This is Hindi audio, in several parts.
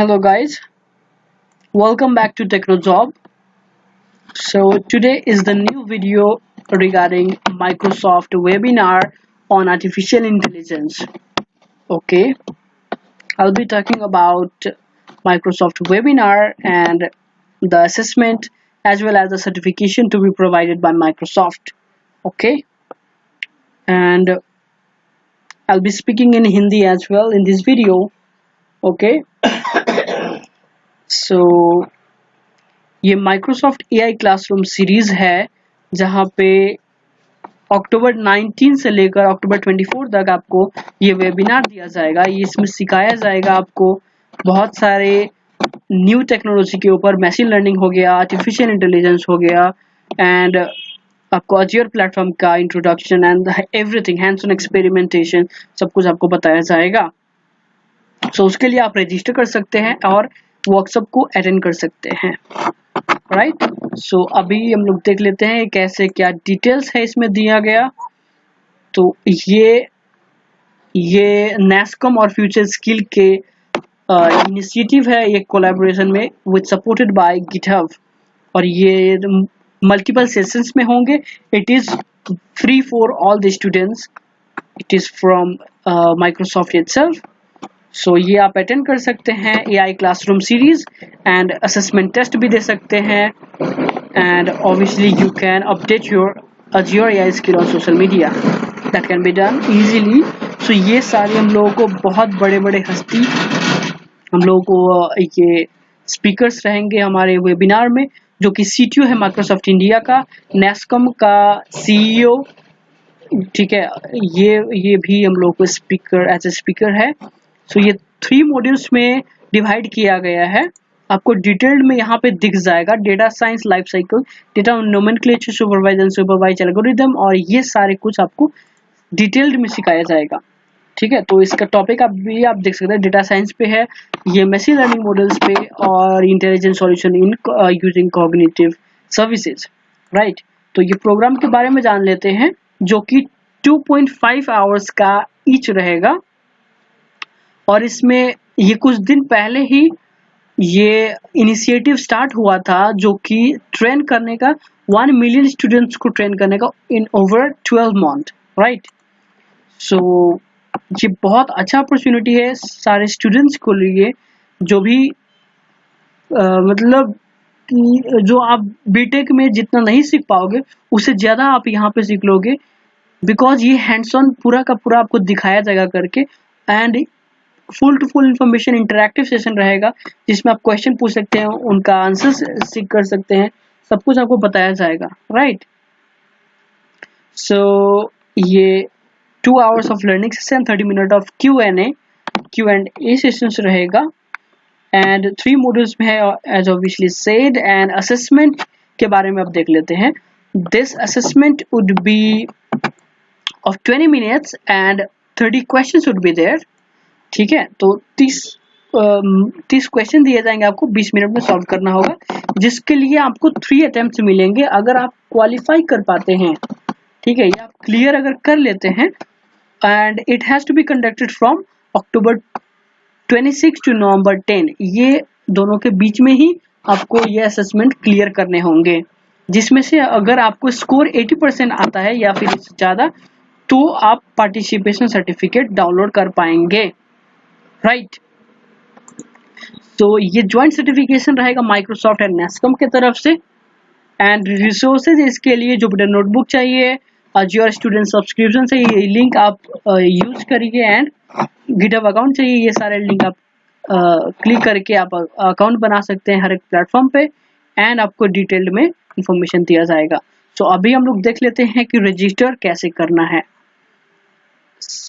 Hello guys, welcome back to TechnoJob. So today is the new video regarding Microsoft webinar on artificial intelligence. Okay, I'll be talking about Microsoft webinar and the assessment as well as the certification to be provided by Microsoft. Okay, and I'll be speaking in Hindi as well in this video. Okay, so ये माइक्रोसॉफ्ट एआई क्लासरूम सीरीज है जहाँ पे अक्टूबर 19 से लेकर अक्टूबर 24 तक आपको ये वेबिनार दिया जाएगा। ये इसमें सिखाया जाएगा आपको बहुत सारे न्यू टेक्नोलॉजी के ऊपर, मशीन लर्निंग हो गया, आर्टिफिशियल इंटेलिजेंस हो गया, एंड आपको अज्योर प्लेटफॉर्म का introduction and everything, hands on experimentation, सब कुछ आपको बताया जाएगा। सो उसके लिए आप रजिस्टर कर सकते हैं और वर्कशॉप को अटेंड कर सकते हैं। राइट, सो अभी हम लोग देख लेते हैं कैसे क्या डिटेल्स है इसमें दिया गया। तो ये नेस्कॉम और फ्यूचर स्किल के इनिशिएटिव है, ये कोलैबोरेशन में विद सपोर्टेड बाय गिटहब, और ये मल्टीपल सेशंस में होंगे। It is free for all the students, it is from Microsoft itself. So ये आप अटेंड कर सकते हैं AI classroom series, and assessment test भी दे सकते हैं, and obviously you can update your Azure AI skill on social media, that can be done easily. So ये सारे हम लोगों को बहुत बड़े बड़े हस्ती, हम लोगों को ये स्पीकर्स रहेंगे हमारे वेबिनार में, जो कि सीटीओ है माइक्रोसॉफ्ट इंडिया का, नेस्कॉम का सीईओ, ठीक है, ये भी हम लोगों को स्पीकर एज ए स्पीकर है। सो ये 3 मॉड्यूल्स में डिवाइड किया गया है, आपको डिटेल्ड में यहाँ पे दिख जाएगा। Data science life cycle, data nomenclature, supervise and supervise algorithm, और ये सारे कुछ आपको डिटेल्ड में सिखाया जाएगा। ठीक है, तो इसका टॉपिक आप देख सकते हैं, डेटा साइंस पे है, ये मशीन लर्निंग मॉडल्स पे, और intelligent solution in using cognitive services. Right, तो ये प्रोग्राम के बारे में जान लेते हैं, जो कि 2.5 आवर्स का ईच रहेगा, और इसमें ये कुछ दिन पहले ही ये इनिशिएटिव स्टार्ट हुआ था, जो कि ट्रेन करने का 1 मिलियन स्टूडेंट्स को ट्रेन करने का इन ओवर 12 मंथ। राइट, सो ये बहुत अच्छा अपॉर्चुनिटी है सारे स्टूडेंट्स को लिए, जो भी मतलब कि जो आप बीटेक में जितना नहीं सीख पाओगे उससे ज़्यादा आप यहाँ पे सीख लोगे, बिकॉज ये हैंड्स ऑन पूरा का पूरा आपको दिखाया जाएगा करके, and full to full information interactive session रहेगा, जिसमें आप क्वेश्चन पूछ सकते हैं, उनका आंसर सीख कर सकते हैं, सब कुछ आपको बताया जाएगा। राइट, सो ये 2 hours of learning session, 30 minute of Q&A sessions रहेगा, एंड 3 मॉड्यूल्स में है as obviously said. And assessment के बारे में अब देख लेते हैं। This assessment would be of 20 minutes and 30 questions would be there. ठीक है, तो 30 क्वेश्चन दिए जाएंगे, आपको 20 मिनट में सॉल्व करना होगा, जिसके लिए आपको 3 अटेम्प्ट्स मिलेंगे अगर आप क्वालिफाई कर पाते हैं। ठीक है, ये आप क्लियर अगर कर लेते हैं, and it has to be conducted from October 26 to November 10। ये दोनों के बीच में ही आपको ये असेसमेंट क्लियर करने होंगे, जिसमें से अगर आपको स्कोर 80% आता है या फिर इससे ज़्यादा, तो आप पार्टिसिपेशन सर्टिफिकेट डाउनलोड कर पाएंगे। राइट, तो ये ज्वाइंट सर्टिफिकेशन रहेगा माइक्रोसॉफ्ट एंड नेस्कॉम के तरफ से, एंड रिसोर्सेज इसके लिए जुपिटर नोटबुक चाहिए, अज्योर स्टूडेंट सब्सक्रिप्शन से ये लिंक आप यूज करिए, एंड गिटहब अकाउंट चाहिए। ये सारे लिंक आप क्लिक करके आप अकाउंट बना सकते हैं हर एक प्लेटफॉर्म पे, एंड आपको डिटेल्ड में इंफॉर्मेशन दिया जाएगा। तो अभी हम लोग देख लेते हैं कि रजिस्टर कैसे करना है।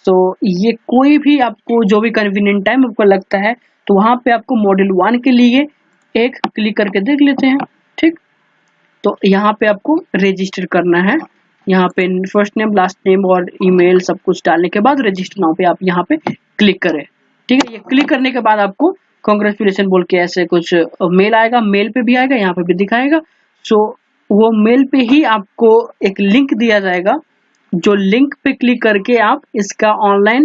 तो ये कोई भी आपको जो भी कन्वीनियंट टाइम आपको लगता है, तो वहाँ पे आपको मॉड्यूल 1 के लिए एक क्लिक करके देख लेते हैं। ठीक, तो यहाँ पे आपको रजिस्टर करना है, यहाँ पे फर्स्ट नेम, लास्ट नेम और ईमेल सब कुछ डालने के बाद रजिस्टर नाउ पे आप यहाँ पे क्लिक करें। ठीक है, ये क्लिक करने के बाद आपको कांग्रेचुलेशन बोल के ऐसे कुछ मेल आएगा, मेल पे भी आएगा, यहाँ पे भी दिखाएगा। सो वो मेल पे ही आपको एक लिंक दिया जाएगा, जो लिंक पे क्लिक करके आप इसका ऑनलाइन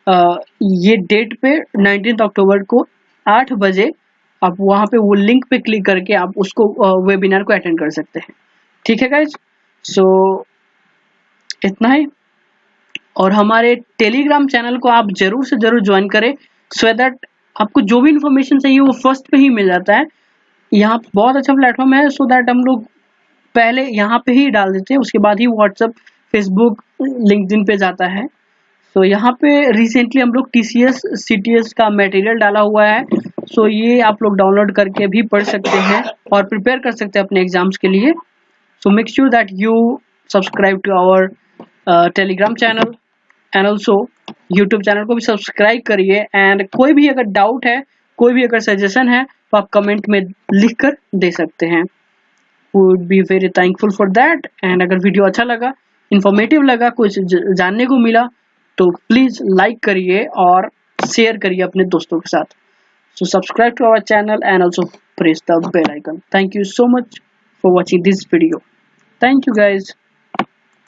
ये डेट पे 19 अक्टूबर को 8 बजे आप वहाँ पे वो लिंक पे क्लिक करके आप उसको वेबिनार को अटेंड कर सकते हैं। ठीक है गाइज, सो इतना ही। और हमारे टेलीग्राम चैनल को आप जरूर से जरूर ज्वाइन करें, सो दैट आपको जो भी इंफॉर्मेशन चाहिए वो फर्स्ट पे ही मिल जाता है। यहाँ बहुत अच्छा प्लेटफॉर्म है, सो दैट हम लोग पहले यहाँ पे ही डाल देते हैं, उसके बाद ही व्हाट्सएप, फेसबुक, लिंक्डइन पे जाता है। तो यहाँ पे रिसेंटली हम लोग TCS CTS का मटेरियल डाला हुआ है, सो ये आप लोग डाउनलोड करके भी पढ़ सकते हैं और प्रिपेयर कर सकते हैं अपने एग्जाम्स के लिए। So make sure that you subscribe to our Telegram channel and also YouTube channel को भी सब्सक्राइब करिए। एंड कोई भी अगर डाउट है, कोई भी अगर सजेशन है, तो आप कमेंट में लिख कर दे सकते हैं। Would be very thankful for that. And अगर वीडियो अच्छा लगा, इंफॉर्मेटिव लगा, कुछ जानने को मिला, तो प्लीज लाइक करिए और शेयर करिए अपने दोस्तों के साथ। So subscribe to our channel and also press the bell icon. Thank you so much for watching this video. Thank you guys.